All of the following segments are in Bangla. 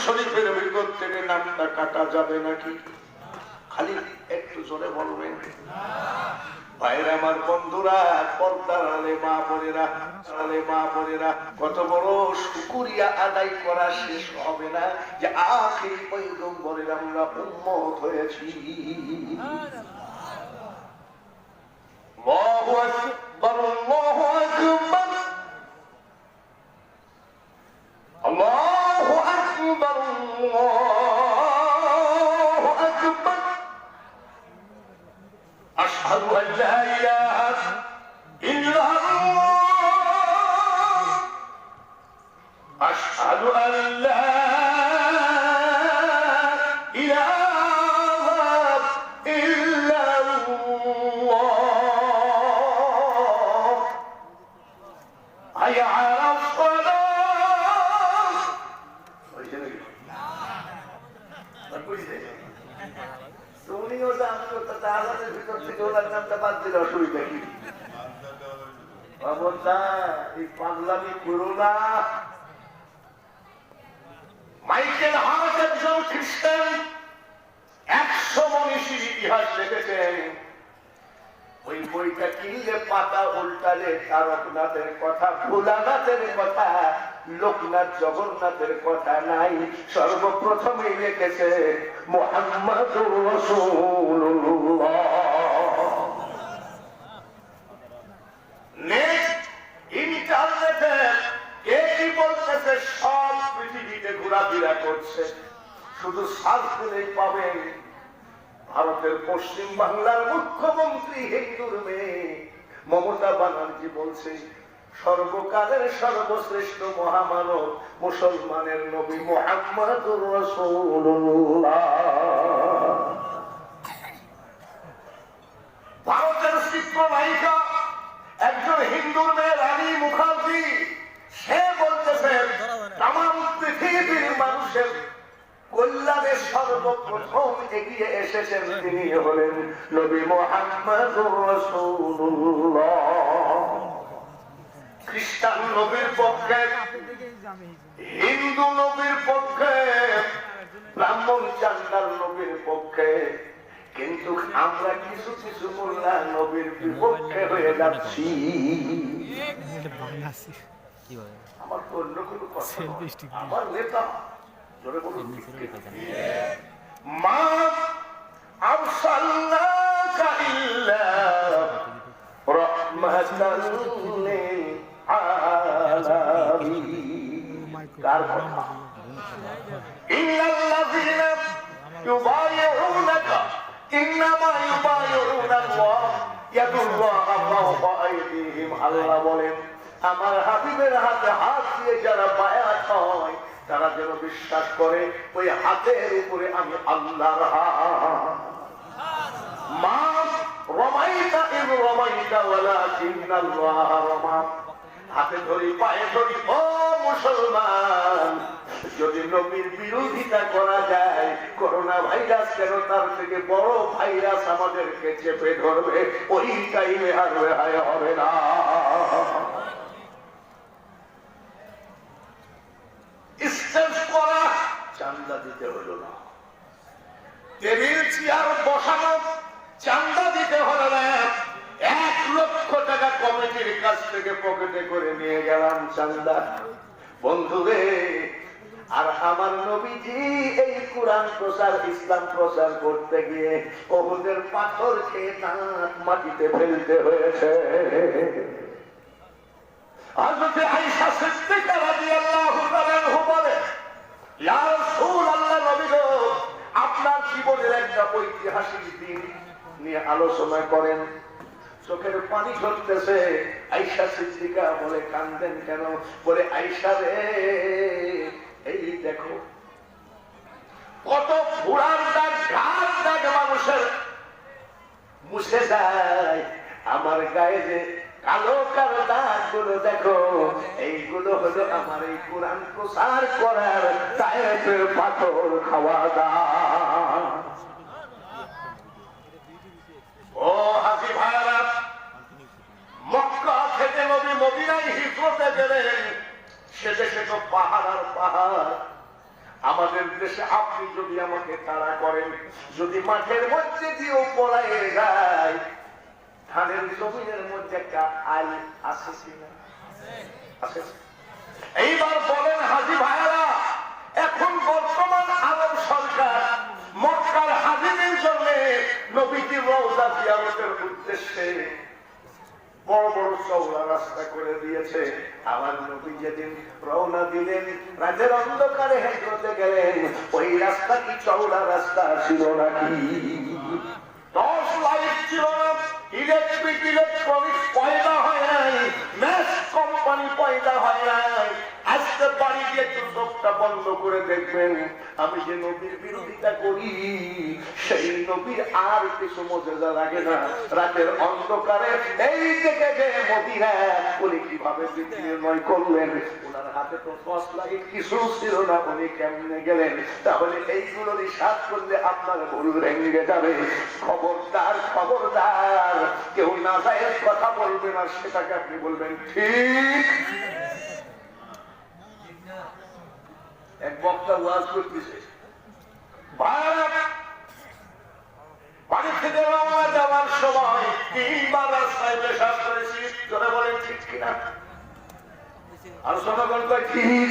শরীফের ভিতর থেকে নামটা কাটা যাবে নাকি? খালি একটু জোরে বলবেন। ভাইরা আমার, বন্ধুরা, পর্দার আলে মা বোনেরা, কত বড় শুকরিয়া আদায় করা শেষ হবে না যে আখির পয়গম্বরের আমরা উম্মত হয়েছি। আল্লাহু আকবার, আল্লাহু আকবার, আল্লাহু আকবার, আল্লাহু আকবার। আশহাদু আন লা ইলাহা ইল্লাল্লাহ, আশহাদু আন লা ইলাহা ইল্লাল্লাহ, হাইয়া আলাস সালাহ। তুমিও জানো তাদের ভিতর থেকে ওনার নামটা বাদ দিলে অসুবিধা কি? এই পাগলামি করো না। মাইকেল হার্ট একজন খ্রিস্টান 100 মনীষীর ইতিহাস লিখেছেন। ওই বইটা কিনলে পাতা উল্টালে তারকনাথের কথা, ভোলানাথের কথা, লোকনাথ জগন্নাথের কথা নাই। সর্বপ্রথমে লিখেছে মুহাম্মাদুর রাসূলুল্লাহ। নেক্সট ইন্টারনেটে কে কি বলতেছে সব পৃথিবীতে ঘোরাফেরা করছে, শুধু সার্চ করলেই পাবেন। ভারতের পশ্চিম বাংলার মুখ্যমন্ত্রী হিন্দুর মেয়ে মমতা ব্যানার্জি বলছে সর্বকালের সর্বশ্রেষ্ঠ মহামানব মুসলমানের নবী মুহাম্মাদুর রাসূলুল্লাহ। ভারতের চিত্রনায়িকা একজন হিন্দুর মেয়ে রানী মুখার্জি, সে বলতেছে তামাম পৃথিবীর মানুষের কল্যাণে সর্বপ্রথম এগিয়ে এসেছেন তিনি হলেন নবী মুহাম্মাদুর রাসূলুল্লাহ। খ্রিস্টান নবীর পক্ষে, হিন্দু নবীর পক্ষে, ব্রাহ্মণ চান্দার নবীর পক্ষে, কিন্তু আমরা কিছু কিছু মোল্লা নবীর বিপক্ষে হয়ে যাচ্ছি। আমার তো অন্য কোনো কথা, আমার নেতা মা আরসালনাকা ইল্লা রাহমাতাল লিল আলামিন। কার কথা? ইন্নাল্লাযীনা ইউবাইউনাকা ইন্নামা ইউবাইউনাল্লাহ ইয়াদুল্লাহি ফাওকা আইদিহিম। আল্লাহ বলেন আমার হাবিবের হাতে হাত দিয়ে যারা বায়াত হয় তারা যেন বিশ্বাস করে ওই হাতের উপরে আমি আল্লাহর হাত। মা রমাইতা ইয রমাইতা ওয়ালাকিন্নাল্লাহ রমা। হাতে ধরি পায়ে ধরি ও মুসলমান, যদি নবীর বিরোধিতা করা যায় করোনা ভাইরাস কেন তার থেকে বড় ভাইরাস আমাদেরকে চেপে ধরবে, ওই টাইমে আর রেহাই হবে না। স্টেজ করা চান্দা দিতে হলো না, টেবিল চেয়ার বসানো চান্দা দিতে হলো না। 1 লক্ষ টাকা কমিটির কাছ থেকে পকেটে করে নিয়ে গেলাম চান্দা। বন্ধুরে, আর আমার নবীজি এই কোরআন প্রচার ইসলাম প্রচার করতে গিয়ে ওহুদের পাথর খেয়ে দাঁত মাটিতে ফেলতে হয়েছে। হযরতে আয়েশা সিদ্দিকা রাদিয়াল্লাহু তাআলা বলে, ইয়া রাসূলুল্লাহ, নবী গো, আপনার জীবনের একটা ঐতিহাসিক দিন নিয়ে আলোচনা করেন। চোখের পানি ঝরতেছে। আয়েশা সিদ্দিকা বলে, কাঁদেন কেন? বলে, আয়েশা রে, এই দেখো কত ফুরার দাগ, ঘাট দাগ মানুষের মুছে যায়, আমার গায়ে যে কালো কালো দাগ গুলো দেখো, এইগুলো হলো আমার এই কোরআন প্রচার করার তায়েফের পাথর খাওয়া দাগ। ও হাজি ভাইরা, মক্কা থেকে নবী মদিনায় হিজরতে গেলেন। সে দেশে তো পাহাড় আর পাহাড়, আমাদের দেশে আপনি যদি আমাকে তাড়া করেন, যদি মাঠের মধ্যে দিয়েও পলায়ে যায়, ধানের জমিনের মধ্যে একটা আল আছে কিনা? আছে। এইবার বলেন হাজী ভাইরা, এখন বর্তমান আরব সরকার মক্কার হাজীদের জন্য নবীজির রওজা জিয়ারতের উদ্দেশ্যে বড় বড় চওড়া রাস্তা করে দিয়েছে। আমার নবী যেদিন রওনা দিলেন, রাতের অন্ধকারে হিজরতে গেলেন, ওই রাস্তা কি চওড়া রাস্তা ছিল নাকি? 10 লাইট ছিল না, ইলেকট্রিক ইলেকট্রনিক্স পয়দা হয় নাই, ম্যাচ কোম্পানি পয়দা হয় নাই। আজকে বাড়ি গিয়ে চোখটা বন্ধ করে দেখবেন, আমি যে নবীর বিরোধিতা করি সেই নবীর আর কিছু মজেজা লাগে না। রাতের অন্ধকারে এই থেকে যে মদিনা উনি কিভাবে নির্ণয় করলেন, ওনার হাতে তো টর্চ লাইট কিছু ছিল না, উনি কেমনে গেলেন? তাহলে এইগুলো হিসাব করলে আপনার ভুল ভেঙে যাবে। খবরদার খবরদার, কেউ না যায় কথা বলবে না, সেটাকে আপনি বলবেন ঠিক। এক বক্তা ওয়াজ করতেছে, বাড়ি থেকে রওনা যাওয়ার সময় 3 বার রাস্তায় পেশাব করেছি, তোরা বলেন ঠিক কিনা? আলোচনা করবে ঠিক।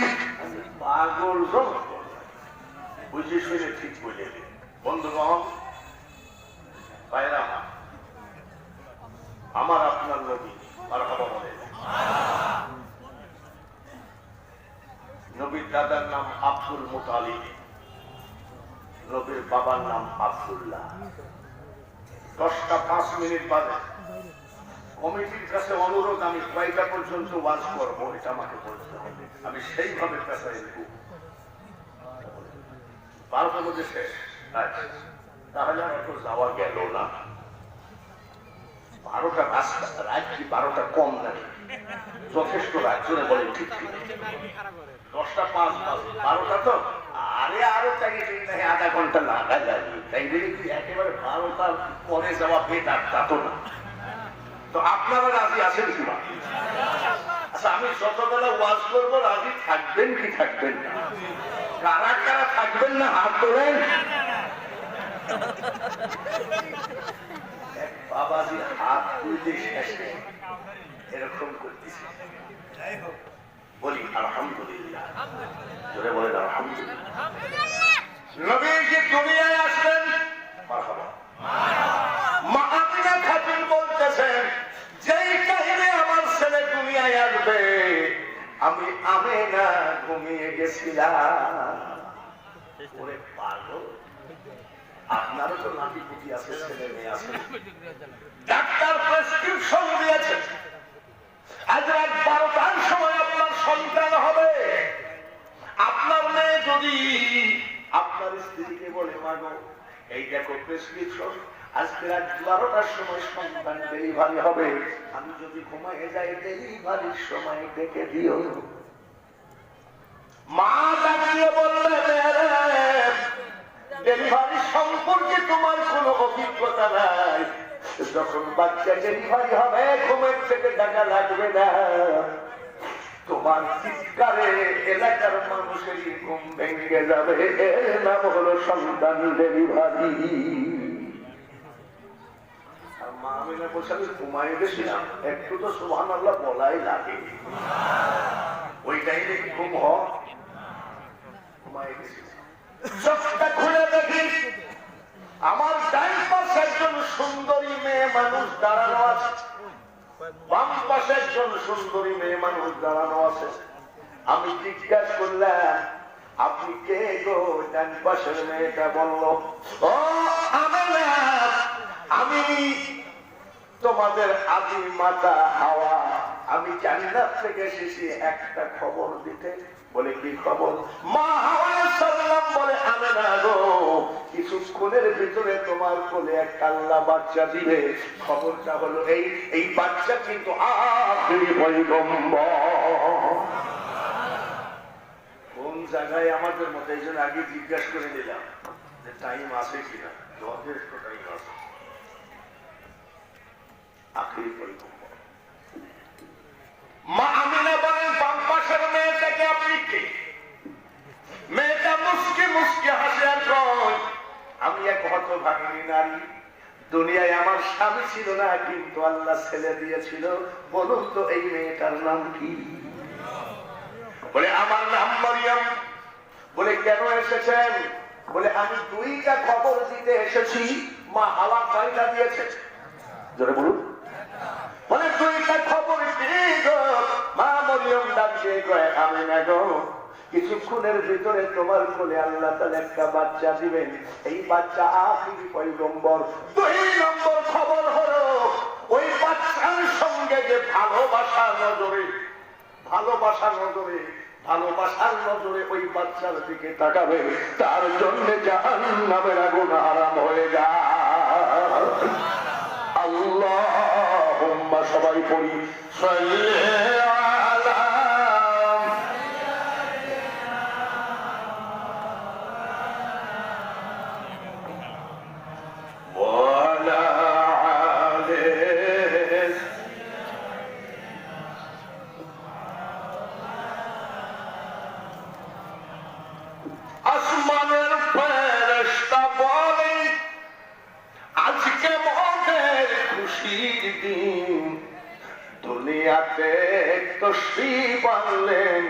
পাগল বুঝে শুনে ঠিক বুঝে দিন। বন্ধুগণ, ভাইরা আমার আপনার নবী মারহাবা বলে। নবীর দাদার নাম আব্দুল মুতালিব, নবীর বাবার নাম আব্দুল্লাহ। 10টা 5 মিনিট বাদে কমিটির কাছে অনুরোধ, আমি কয়টা পর্যন্ত ওয়াজ করবো এটা আমাকে বলতে হবে, আমি সেইভাবে পেশায় দেব। 12টার মধ্যে শেষ, তাহলে আমার তো যাওয়া গেল না। 12টা রাস্তা, রাত কি 12টা কম নাই? যথেষ্ট রাত, জোরে বলে ঠিক। 10টা 5 বাজে, 12টা তো আরো আধা ঘন্টা লাগা যাবে। তাই বলে কি একেবারে 12টার পরে যাওয়া বেটার তা তো না। তো আপনারা রাজি আছেন কি? আচ্ছা, আমি যতবেলা ওয়াজ করবো রাজি থাকবেন কি থাকবেন না? কারা কারা থাকবেন না হাত তোলেন। বাবাজি হাত তুলতে শেষে এরকম করতেছে, বলি আলহামদুলিল্লাহ, জোরে বলেন আলহামদুলিল্লাহ। নবী যে দুনিয়ায় আসলেন, মারহাবা। মা আমিনা খাতুন বলতেছেন, যেই কাহিনী আমার ছেলে দুনিয়ায় আসবে আমি আমিনা ঘুমিয়ে গেছিলাম। ওরে পাগল, আপনারও তো নাতি পুতি আছে, ছেলে মেয়ে আছে, ডাক্তার প্রেসক্রিপশন দিয়েছে আজ রাত 12টার সময় আপনার সন্তান হবে। আপনার মেয়ে যদি আপনার স্ত্রীকে বলে, মাগো এই দেখো প্রেসক্রিপশন, আজকে রাত 12টার সময় সন্তান ডেলিভারি হবে, আমি যদি ঘুমায় যাই ডেলিভারির সময় ডেকে দিও। মা ডাকিয়ে বললেন, ডেলিভারি সম্পর্কে তোমার কোনো অভিজ্ঞতা নাই, যখন বাচ্চা ডেলিভারি হবে ঘুমের থেকে ডাকা লাগবে না, তোমার চিৎকারে এলাকার মানুষেরই ঘুম ভেঙে যাবে, এর নাম হলো সন্তান ডেলিভারি। আর মা আমিনা বলছে, আমি ঘুমাই গেছিলাম, একটু তো সুবহানাল্লাহ বলাই লাগে, ওই টাইমে কি ঘুম হয়? ঘুমাই গেছিলাম। চোখটা খুলে দেখি আমার ডান পাশে একজন সুন্দরী মেয়ে মানুষ দাঁড়ানো আছে, বাম পাশে একজন সুন্দরী মেয়ে মানুষ দাঁড়ানো আছে। আমি জিজ্ঞাসা করলাম, আপনি কে গো? ডান পাশের মেয়েটা বলল, ও আমিনা, আমি তোমাদের আদি মাতা হাওয়া, আমি জান্নাত থেকে এসেছি একটা খবর দিতে। বলে কি খবর? মা হাওয়া সাল্লাম বলে, আমিনা গো, কিছুক্ষণের ভিতরে তোমার কোলে একটা আল্লাহ বাচ্চা দিবে। খবরটা হলো এই বাচ্চা কিন্তু আখিরি পয়গম্বর। কোন জায়গায় আমাদের মতো, এই জন্য আগে জিজ্ঞাসা করে নিলাম যে টাইম আছে কিনা। যথেষ্ট টাইম আছে। আখিরি পয়গম্বর। মা আমিনা বলেন, বাম পাশের মেয়েটাকে আপনি কে? মেয়েটা এক হতভাগিনী নারী, দুনিয়ায় আমার স্বামী ছিল না, কিন্তু আল্লাহ ছেলে দিয়েছিল। বলুন তো এই মেয়েটার নাম কি? বলে আমার নাম মরিয়ম। বলে কেন এসেছেন? বলে আমি দুইটা খবর দিতে এসেছি। মা হাওয়া কয়টা দিয়েছে? জোরে বলুন। বলে দুইটা খবর দিয়ে গো। মা মরিয়ম ডাক দিয়ে কয় আমি না গো, কিছুক্ষণের ভিতরে তোমার কোলে আল্লাহ তাআলা একটা বাচ্চা দিবেন। এই বাচ্চা আখিরি পয়গম্বর। 2 নম্বর খবর হলো ওই বাচ্চার সঙ্গে যে ভালোবাসার নজরে ওই বাচ্চার দিকে তাকাবে, তার জন্য জাহান্নামের আগুন হারাম হয়ে যায়। আল্লাহুম্মা সবাই পড়ি সাল্লি আলা ওয়ালা আলিহি। আসমানের ফেরেশতা বলে আজকে মনের খুশির দিন, দুনিয়াতে তশরীফ আনলেন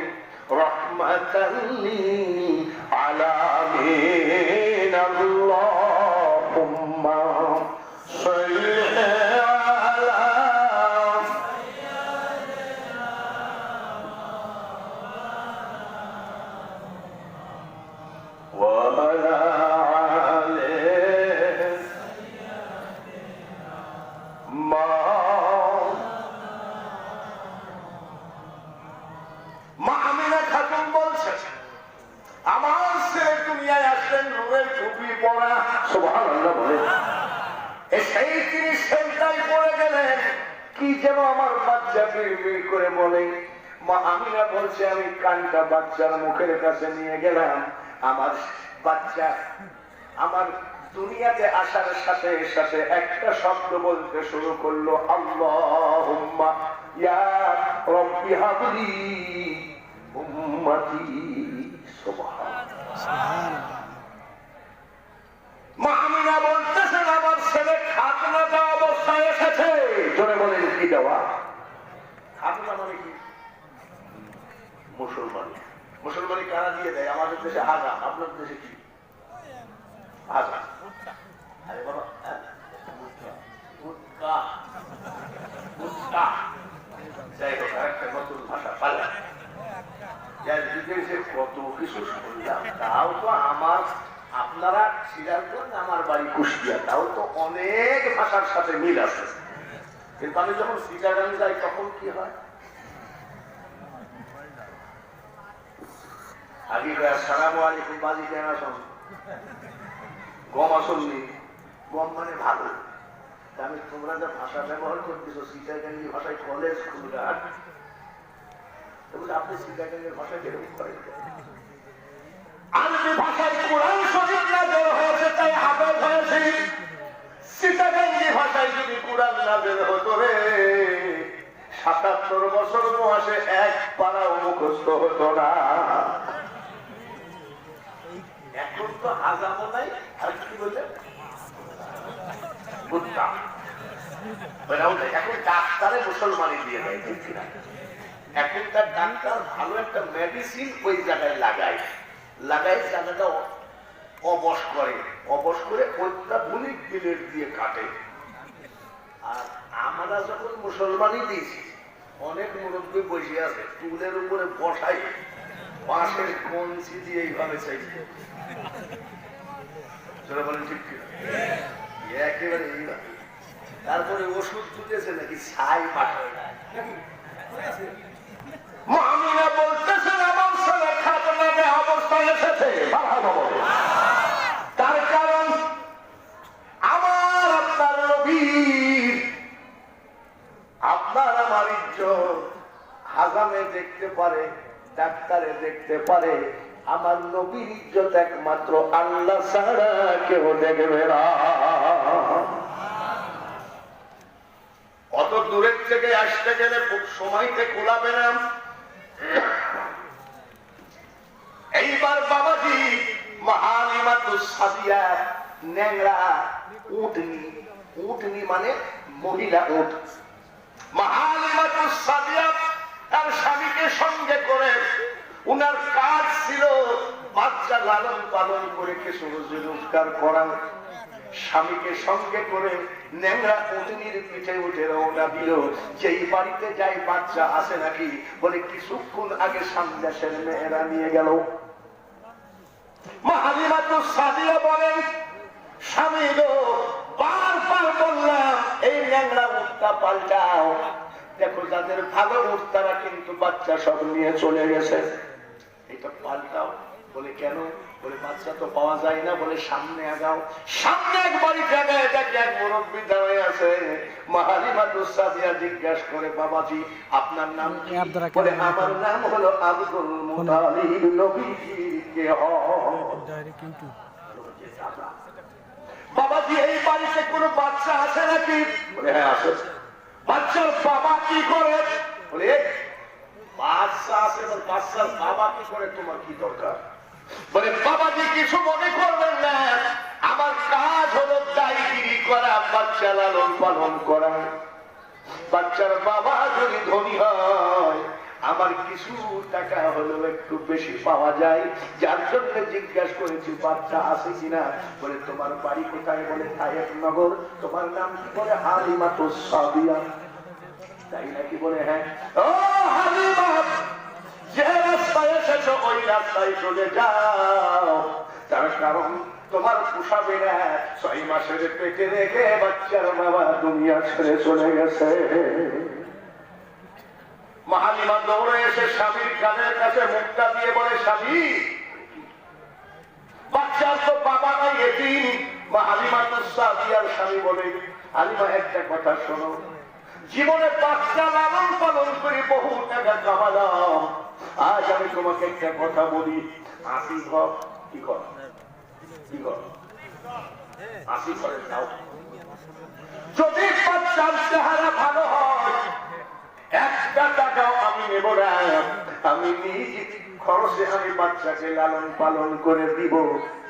রহমাতাল লিল আলামিন। আল্লাহুম্মা সাল্লি আলা ওয়ালা কি যেন আমার বাচ্চা বিড়বিড় করে বলে। মা আমিনা বলছে আমি কানটা বাচ্চার মুখের কাছে নিয়ে গেলাম। আমার বাচ্চা আমার দুনিয়াতে আসার সাথে সাথে একটা শব্দ বলতে শুরু করলো, আল্লাহুম্মা ইয়া রাব্বি হাবলি উম্মতি। সুবহানাল্লাহ। মা আমিনা বলতেছেন আমার ছেলে খাতনা দেওয়া অবস্থায় এসেছে। জোরে বলেন কি দেওয়া? খাতনা মানে কি? মুসলমানি কারা দিয়ে দেয়? আমাদের দেশে হাজা, আপনার দেশে কি? হাজা। আরে বাবা, যাই হোক, একটা নতুন ভাষা পালা। কত কিছু শুনলাম, তাও তো আমার আপনারা সিরাজগঞ্জ, আমার বাড়ি কুষ্টিয়া, তাও তো অনেক ভাষার সাথে মিল আছে। কিন্তু আমি যখন সিরাজগঞ্জ যাই তখন কি হয়? আগে আসসালামু আলাইকুম বাজি কেন আসুন, গম আসুননি, গম মানে ভালো। আমি তোমরা যা ভাষা ব্যবহার করতেছো সিটাগাঙ্গি ভাষায় কলেজ খুলবে, আপনি সিটাগাঙ্গের ভাষায় কিরকম করেন? আরবি ভাষায় কোরআন শরীফ নাযিল হয়েছে তাই হাফেজ হয়েছি। সিটাগাঙ্গি ভাষায় যদি কোরআন নাযিল হতো রে, ৭৭ বছর বয়সে এক পারাও মুখস্থ হতো না। এখন তো হাজামও নাই, আর কি বলে এখন ডাক্তারে মুসলমানি দিয়ে দেয়, ঠিক না? এখনকার ডাক্তার ভালো একটা মেডিসিন ওই জায়গায় লাগায় জায়গাটা অবশ করে অত্যাধুনিক বিলেট দিয়ে কাটে। আর আমরা যখন মুসলমানি দিয়েছি, অনেক মুরব্বী বসে আছে টুলের উপরে বসাই বাঁশের কঞ্চি দিয়ে এইভাবে চাইছে। বলেন ঠিক একেবারে এইভাবে। তারপরে ওষুধ তুলেছে নাকি ছাই পাঠায়। মামিনা বলতেছেন আমার ছেলে খাতনা দেওয়া অবস্থায় এসেছে। তার কারণ আমার আপনার নবীর, আপনার আমার ইজ্জত হাজামে দেখতে পারে, ডাক্তারে দেখতে পারে, আমার নবীর ইজ্জত একমাত্র আল্লাহ ছাড়া কেউ দেখবে না। অত দূরের থেকে আসতে গেলে খুব সময়তে কোলাবে না। এইবার বাবাজি হালিমাতুস সাদিয়া ন্যাংরা উটনি, উটনি মানে মহিলা উট। মাহালিমাতুস সাদিয়া তার স্বামীকে সঙ্গে করে, উনার কাজ ছিল বাচ্চা লালন পালন করে কিছু রোজগার করা। স্বামীকে সঙ্গে করে ন্যাংরা উটনির পিঠে উঠে রওনা দিল। যেই বাড়িতে যাই বাচ্চা আসে নাকি, বলে কিছুক্ষণ আগে সামদাসের মেয়েরা নিয়ে গেল। মাহালিমাতুস সাদিয়া বলেন, স্বামী গো, বারবার বললাম এই ন্যাংরা উটটা পাল্টাও, দেখো যাদের ভালো উট তারা কিন্তু বাচ্চা সব নিয়ে চলে গেছে, এটা পাল্টাও। বলে কেন? বলে বাচ্চা তো পাওয়া যায় না। বলে সামনে আগাও। সামনে এক বাড়ি জায়গায় দেখে এক মুরব্বী দাঁড়িয়ে আছে। মাহালিমাতুস সাদিয়া জিজ্ঞাসা করে, বাবাজি আপনার নাম কি? বলে আমার নাম হলো আব্দুল মুতালিব, নবীকে বাবাজি এই বাড়িতে কোনো বাচ্চা আছে নাকি? বলে হ্যাঁ আছে। বাচ্চার বাবা কি করে? বলে বাচ্চা আছে, বাচ্চার বাবা কি করে, তোমার কি দরকার? বলে বাবাজি কিছু মনে করবেন না, আমার কাজ হলো দায়গিরি করা, বাচ্চা লালন পালন করা। বাচ্চার বাবা যদি ধনী হয় আমার কিছু টাকা হলেও একটু বেশি পাওয়া যায়, যার জন্য জিজ্ঞাসা করেছি বাচ্চা আছে কিনা। বলে তোমার বাড়ি কোথায়? বলে তায়েফ নগর। তোমার নাম কি? বলে হালিমাতুস সাদিয়া। তাই নাকি? বলে হ্যাঁ। ও হালিমা, যে রাস্তায় এসেছো ওই রাস্তায় চলে যাও, তার কারণ তোমার পোষাবে না। 6 মাসের পেটে রেখে বাচ্চার বাবা দুনিয়া ছেড়ে চলে গেছে। মাহালিমা দৌড়ে এসে স্বামীর কানের কাছে মুখটা দিয়ে বলে, স্বামী বাচ্চার তো বাবা নাই, এতিম। মাহালিমাতুস সাদিয়ার স্বামী বলে, হালিমা একটা কথা শোনো, জীবনে বাচ্চা লালন পালন করে বহু টাকা কামালাম, আজ আমি তোমাকে একটা কথা বলি, আসি ঘর কি কর, কি কর, আসি ঘরে যাও। যদি বাচ্চার চেহারা ভালো হয় একটা টাকাও আমি নেব না, আমি নিজ খরচে আমি বাচ্চাকে লালন পালন করে দিব।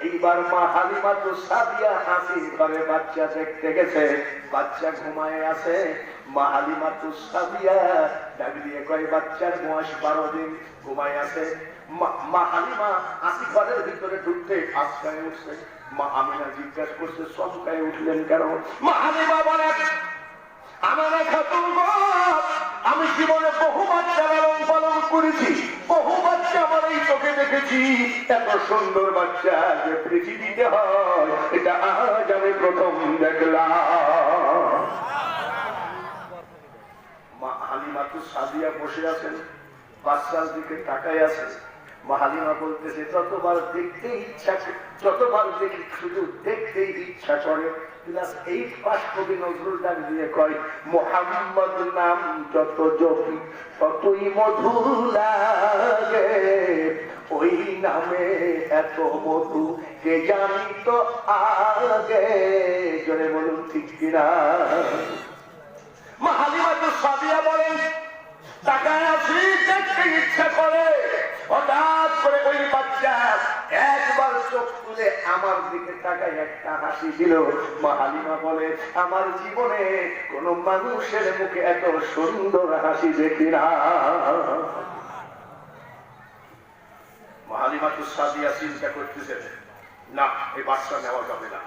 এইবার মা হালিমাতুস সাদিয়া হাসি ঘরে বাচ্চা দেখতে গেছে, বাচ্চা ঘুমায় আছে। মা হালিমাতুস সাদিয়া ডাক দিয়ে কয়, বাচ্চার বয়স 12 দিন, ঘুমায় আছে। মা হালিমা হাসি ঘরের ভিতরে ঢুকতে আচকায় উঠছে। মা আমিনা জিজ্ঞাসা করছে, চমকায় উঠলেন কেন? মা হালিমা বলে, আমার খাতুন গো, আমি জীবনে বহু বাচ্চা লালন পালন করেছি, বহু বাচ্চা আমার এই চোখে দেখেছি, এত সুন্দর বাচ্চা যে পৃথিবীতে হয় এটা আজ আমি প্রথম দেখলাম। মা হালিমাতুস সাদিয়া বসে আছেন, বাচ্চার দিকে তাকায় আছে। মা হালিমা বলতেছে, যতবার দেখতে ইচ্ছা, যতবার দেখি শুধু দেখতেই ইচ্ছা করে। এই পাশ কবি নজরুল ডাক দিয়ে কয়, মোহাম্মদ নাম যত জপি ততই মধুর লাগে, ওই নামে এত মধু কে জানি তো আগে। জোরে বলুন ঠিক কিনা? মা হালিমাতুস সাদিয়া বলেন, তাকায় আছি, দেখতে ইচ্ছা করে। হঠাৎ করে ওই বাচ্চা একবার চোখ তুলে আমার দিকে তাকায় একটা হাসি দিল। মা হালিমা বলে, আমার জীবনে কোন মানুষের মুখে এত সুন্দর হাসি দেখি না। মা হালিমাতুস সাদিয়া চিন্তা করতেছে, না এই বাচ্চা নেওয়া যাবে না,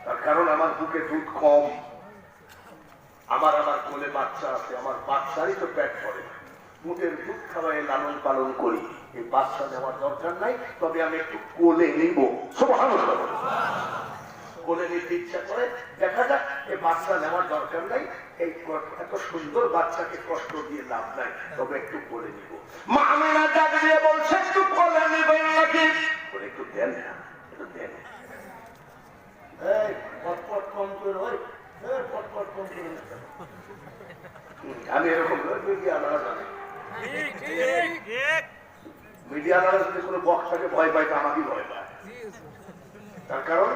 তার কারণ আমার বুকে দুধ কম, আমার কোলে বাচ্চা আছে, আমার বাচ্চারই তো পেট ভরে, মুখের দুধ খাওয়াই লালন পালন করি, এই বাচ্চা নেওয়ার দরকার নাই, তবে আমি একটু কোলে নিব। সুবহানাল্লাহ। কোলে নিতে ইচ্ছা করে, দেখা যাক এই বাচ্চা নেওয়ার দরকার নাই, এই এত সুন্দর বাচ্চাকে কষ্ট দিয়ে লাভ নাই, তবে একটু কোলে নিব। মা আমিনা ডাক দিয়ে বলছে, একটু কোলে নিবেন নাকি? বলে একটু দেন না, একটু দেন। এই পটপট কম করে হয়, পটপট কম করে। আমি এরকম মিডিয়া জানি, মিডিয়া যদি কোনো বক্তাকে ভয় পায়, আমাকে ভয় পায়। তার কারণ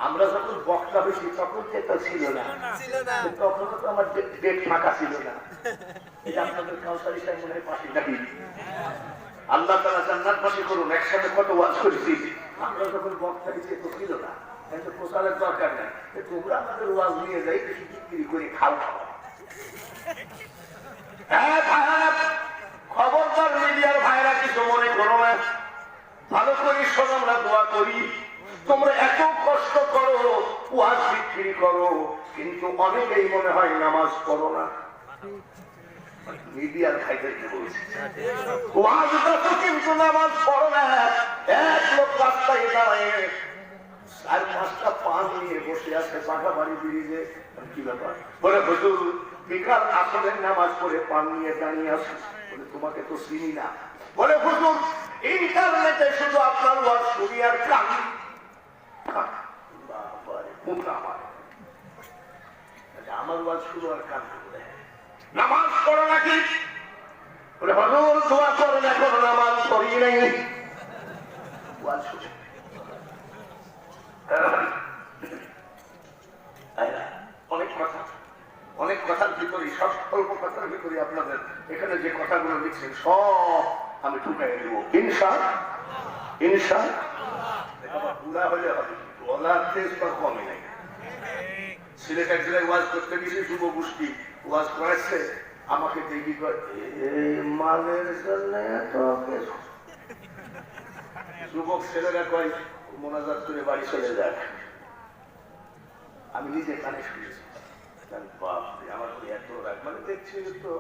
আমরা যখন বক্তা বেশি তখন এটা ছিল না, তখনও তো আমার ডেট ফাঁকা ছিল না। এটা আপনাদের কাউসারি সাহেব মনে হয় পাশে নাকি? আল্লাহ তাআলা জান্নাতবাসী করুন, একসাথে কত ওয়াজ করেছি। আমরা যখন বক্তা বেশি তো ছিল না, কিন্তু প্রচারের দরকার নেই, তোমরা আমাদের ওয়াজ নিয়ে যাই বেশি বিক্রি করে খাও খাওয়া। হ্যাঁ ভাইরা, খবরদার মিডিয়ার ভাইরা কিছু মনে করো না, ভালো করি শোন, আমরা দোয়া করি। তোমরা এত কষ্ট করো, ওয়াজ বিক্রি করো, কিন্তু অনেকেই মনে হয় নামাজ পড়ো না। মিডিয়ার ভাইদেরকে বলছি, ওয়াজ দেখো কিন্তু নামাজ পড়ো না। এক লোক রাস্তায় দাঁড়ায় 4-5টা পান নিয়ে বসে আছে পাখাবাড়ি ব্রিজে। কি ব্যাপার? বলে হুজুর বিকাল আসরের নামাজ পড়ে পান নিয়ে দাঁড়িয়ে আছে। বলে তোমাকে তো চিনি না। বলে হুজুর ইন্টারনেটে শুধু আপনার ওয়াজ শুনি আর কানি। আমার ওয়াজ শুরু আর কান, নামাজ পড়ো নাকি? বলে হুজুর দোয়া করেন, এখন নামাজ পড়ি নাই। ওয়াজ শুনে অনেক কথার ভিতরে, সব অল্প কথার ভিতরে আপনাদের এখানে যে কথাগুলো লিখছেন সব আমি ঢুকাই দেবো ইনশাআল্লাহ। পুরা হলে হবে, বলার চেষ্টা কমই নাই। সিলেট এক জেলায় ওয়াজ করতে গেছি, যুব গোষ্ঠী ওয়াজ করাচ্ছে, আমাকে দেখি মালের জন্য যুবক ছেলেরা কয় মোনাজাত করে বাড়ি চলে যাক। আমি নিজে কানে শুনেছি, বাপরে আমার এত রাগ, মানে দেখছি তো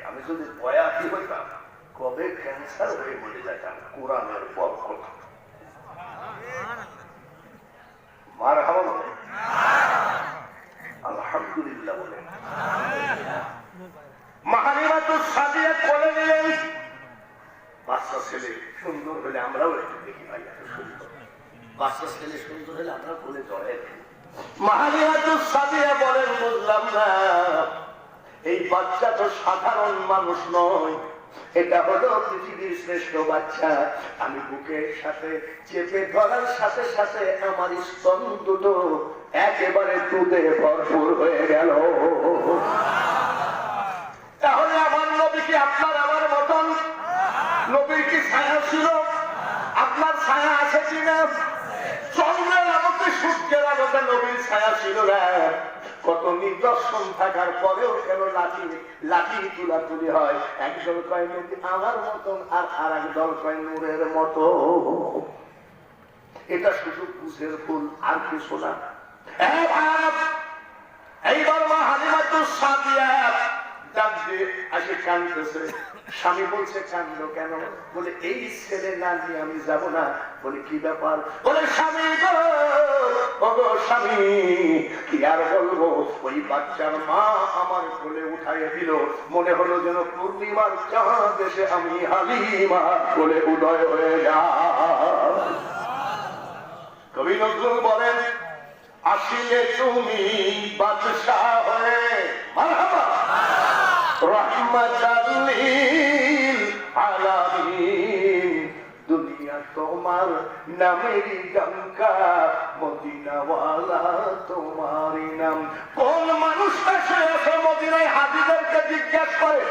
আমি যদি বয়াতি হইতাম কবে ক্যান্সার হয়ে বলে যেতাম। কোরআনের বরকত মারহাবা বলে, আলহামদুলিল্লাহ বলে। মাহালিমাতুস সাদিয়াত বলে নিলেন, বাচ্চা ছেলে সুন্দর হলে আমরাও একটু দেখি ভাই, এত সুন্দর বাচ্চা ছেলে সুন্দর হলে আমরা বলে জড়াই। মাহালিমাতুস সাদিয়া বলেন বুঝলাম না, এই বাচ্চা তো সাধারণ মানুষ নয়, এটা হলো পৃথিবীর শ্রেষ্ঠ বাচ্চা। আমি বুকের সাথে চেপে ধরার সাথে সাথে আমার স্তন দুটো একেবারে দুধে ভরপুর হয়ে গেল। তাহলে আমার নবী কি আপনার আমার মতন? নবীর কি ছায়া ছিল? আপনার ছায়া আছে কিনা? চন্দ্রের আলোতে সূর্যের আলোতে নবীর ছায়া ছিল না। কত নিদর্শন থাকার পরেও কেন লাঠি তুলাতুলি হয়? একজন কয় নবী আমার মতন, আর এক দল কয় নূরের মতো। এটা শুধু বুঝের ভুল, আর কিছু না। এইবার মা হালিমাতুস সাদিয়া কাঁদতেছে। স্বামী বলছে কাঁদলো কেন? বলে এই ছেলে না নিয়ে আমি যাব না। বলে কি ব্যাপার? বলে স্বামী গো স্বামী, কি আর বলবো, ওই বাচ্চার মা আমার কোলে উঠাইয়া দিল, মনে হলো যেন পূর্ণিমার চাঁদ এসে আমি হালিমা কোলে উদয় হয়ে যা। কবি নজরুল বলেন, আসিলে তুমি বাদশাহ হয়ে মারহাবা রহমাতাল লিল আলামিন, দুনিয়া তোমার নামেরই ডঙ্কা, মদিনাওয়ালা তোমারই নাম। কোন মানুষটা সে মদিনায় হাজিদেরকে জিজ্ঞেস করে,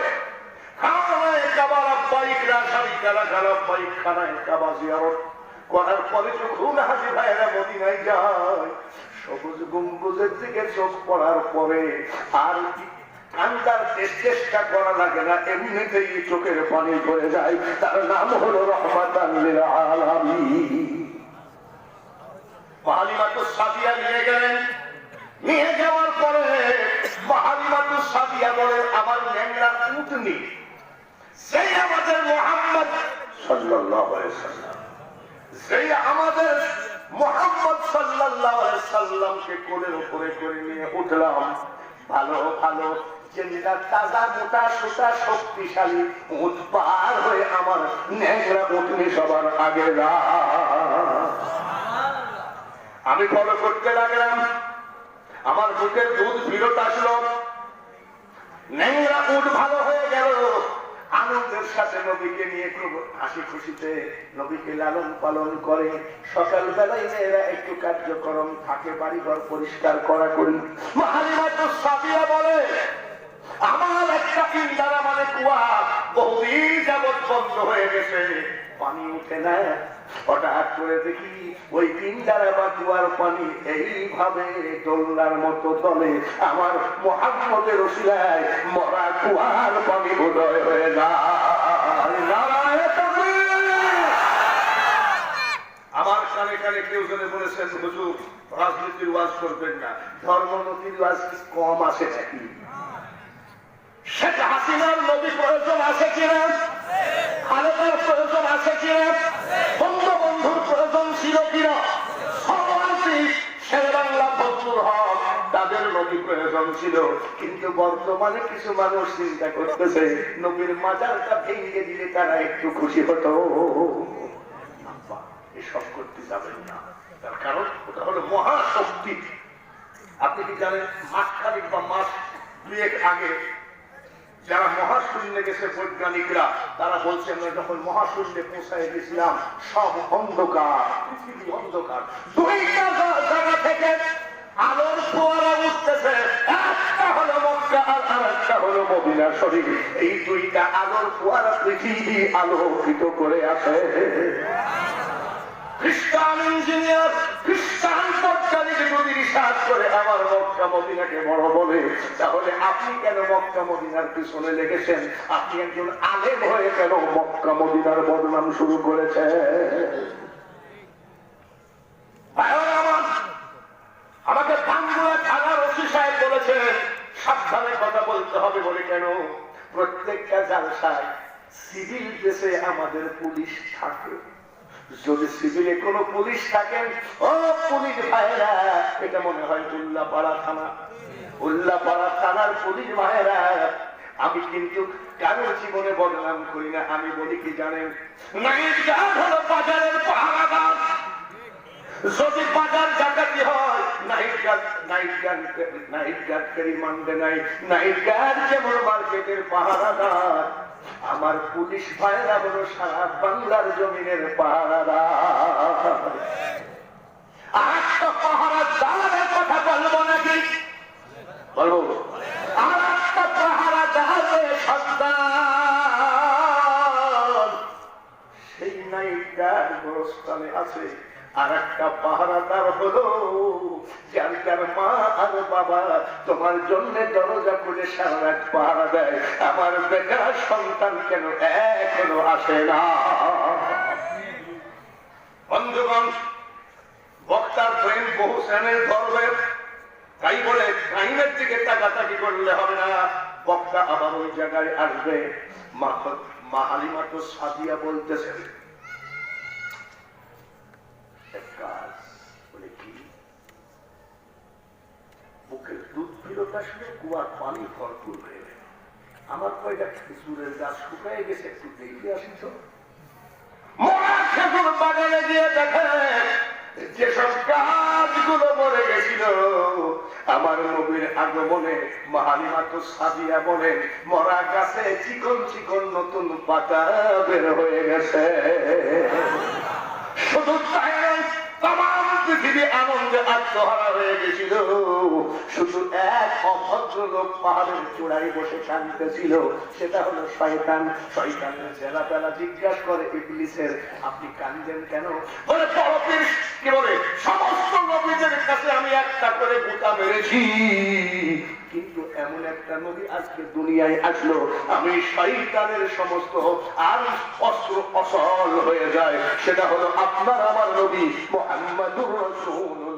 খানায় কাবা লাব্বাইক লা শারীকা লাক লাব্বাইক, খানায় কাবা জিয়ারত করার পরে যখন হাজি ভাইরা মদিনায় যায়, সবুজ গম্বুজের দিকে চোখ পড়ার পরে আর কান্দার চেষ্টা করা লাগে না, এমনিতেই চোখের পানি পড়ে যায়। তার নাম হলো রহমাতাল লিল আলামিন। হালিমাতুস সাদিয়া নিয়ে গেলেন। নিয়ে যাওয়ার পরে হালিমাতুস সাদিয়া বলেন, আমার ন্যাংরা উটনি সেই আমাদের মুহাম্মদ সাল্লাল্লাহু আলাইহি ওয়াসাল্লাম, সেই আমাদের মুহাম্মদ সাল্লাল্লাহু আলাইহি সাল্লামকে কোলের উপরে করে নিয়ে উঠলাম। ভালো ভালো যেটা তাজা মোটা সোটা শক্তিশালী উঠ পার হয়ে আমার ন্যাংরা উঠনি সবার আগে আমি ফলো করতে লাগলাম। আমার বুকের দুধ ফিরত আসলো, ন্যাংরা উঠ ভালো হয়ে গেল। আনন্দের সাথে নবীকে নিয়ে খুব হাসি খুশিতে নবীকে লালন পালন করে। সকাল বেলায় মেয়েরা একটু কার্যক্রম থাকে, বাড়িঘর পরিষ্কার করা করি। হালিমা তো সাদিয়া বলে, আমার একটা ইন্দারা মানে কুয়া বহুদিন যাবৎ বন্ধ হয়ে গেছে, পানি উঠে না। হঠাৎ করে দেখি ওই ইন্দারা বা কুয়ার পানি এইভাবে দোলনার মতো চলে। আমার মুহাম্মদের ওসিলায় মরা কুয়ার পানি উদয় হয়ে যায়। আমার কানে কানে কেউ জনে বলেছেন, হুজুর রাজনীতির ওয়াজ করবেন না, ধর্মনীতির ওয়াজ কম আছে নাকি? শেখ হাসিনার নবী প্রয়োজন আছে কিনা? খালেদার প্রয়োজন আছে কিনা? বঙ্গবন্ধুর প্রয়োজন ছিল কিনা? শেরেবাংলা ফজলুল হক তাদের নবী প্রয়োজন ছিল। কিন্তু বর্তমানে কিছু মানুষ চিন্তা করতেছে নবীর মাজারটা ভেঙে দিলে তারা একটু খুশি হতো। এসব করতে যাবেন না, তার কারণ ওটা হলো মহাশক্তি। আপনি কি জানেন মাসখানিক বা মাস দুয়েক আগে যারা মহাশূন্যে গেছে বৈজ্ঞানিকরা, তারা বলছে আমরা যখন মহাশূন্যে পৌঁছায় গেছিলাম সব অন্ধকার, পৃথিবী অন্ধকার। দুইটা জায়গা থেকে আলোর ফোয়ারা উঠতেছে, একটা হলো মক্কা আর আরেকটা হলো মদিনা শরীফ। এই দুইটা আলোর ফোয়ারা পৃথিবী আলোকিত করে আছে। খ্রিস্টান ইঞ্জিনিয়ার, খ্রিস্টান বৈজ্ঞানিক যদি রিসার্চ করে আমার মক্কা মদিনাকে বড় বলে, তাহলে আপনি কেন মক্কা মদিনার পিছনে লেগেছেন? আপনি একজন আলেম হয়ে কেন মক্কা মদিনার বদনাম শুরু করেছেন? আমাকে বাংলা থানার ওসি সাহেব বলেছেন সাবধানে কথা বলতে হবে। বলে কেন? প্রত্যেকটা জালসায় সিভিল ড্রেসে আমাদের পুলিশ থাকে। যদি সিভিলে কোনো পুলিশ থাকেন, ও পুলিশ ভাইয়েরা, এটা মনে হয় উল্লাপাড়া থানা, উল্লাপাড়া থানার পুলিশ ভাইয়েরা, আমি কিন্তু কারোর জীবনে বদনাম করি না। আমি বলি কি জানেন, নাইট গার্ড হলো বাজারের পাহারাদার। যদি বাজার ডাকাতি হয় নাইট গার্ড মানবে নাই। নাইট গার্ড যেমন মার্কেটের পাহারাদার, আমার পুলিশ ভাইরা হলো সারা বাংলার জমিনের পাহারাদার। আরেকটা পাহারাদারের কথা বলবো নাকি? বলবো। আরেকটা পাহারাদারের সন্তান সেই নাইট গার্ড গোরস্থানে আছে। আর একটা পাহারাদার হলো যার মা আর বাবা তোমার জন্য দরজা খুলে সারা রাত পাহারা দেয়। আমার বেকার সন্তান কেন এখনো আসে না? বন্ধুগণ, বক্তার প্রেম বহু শ্রেণীর ধরবে, তাই বলে টাইমের দিকে তাকাতাকি করলে হবে না। বক্তা আবার ওই জায়গায় আসবে। মা হালিমা তো সাদিয়া বলতেছেন বুকের দুধ ফিরত আসলে কুয়ার পানি ভরপুর হয়ে গেল। আমার কয়টা খেজুরের গাছ শুকায় গেছে, একটু দেখে আসি তো। খেজুর বাগানে গিয়ে দেখে যেসব গাছগুলো মরে গেছিল, আমার নবীর আগমনে মা হালিমা তো সাদিয়া বলে মরা গাছে চিকন চিকন নতুন পাতা বের হয়ে গেছে। শুধু তাই নয়, তামাম পৃথিবী আনন্দে আত্মহারা হয়ে গেছিল। শুধু এক অভদ্র লোক পাহাড়ের চূড়ায় বসে কাঁদতেছিল, সেটা হলো শয়তান। শয়তানের জেলা পেলা জিজ্ঞাসা করে ইবলিসের, আপনি কাঁদেন কেন? বলে পরপীর কি বলে, সমস্ত নবীদের কাছে আমি একটা করে বুতা মেরেছি, কিন্তু এমন একটা নবী আজকে দুনিয়ায় আসলো আমি শয়তানের সমস্ত আর অস্ত্র অসল হয়ে যায়। সেটা হলো আপনার আমার নবী মুহাম্মদুর রাসূলুল্লাহ।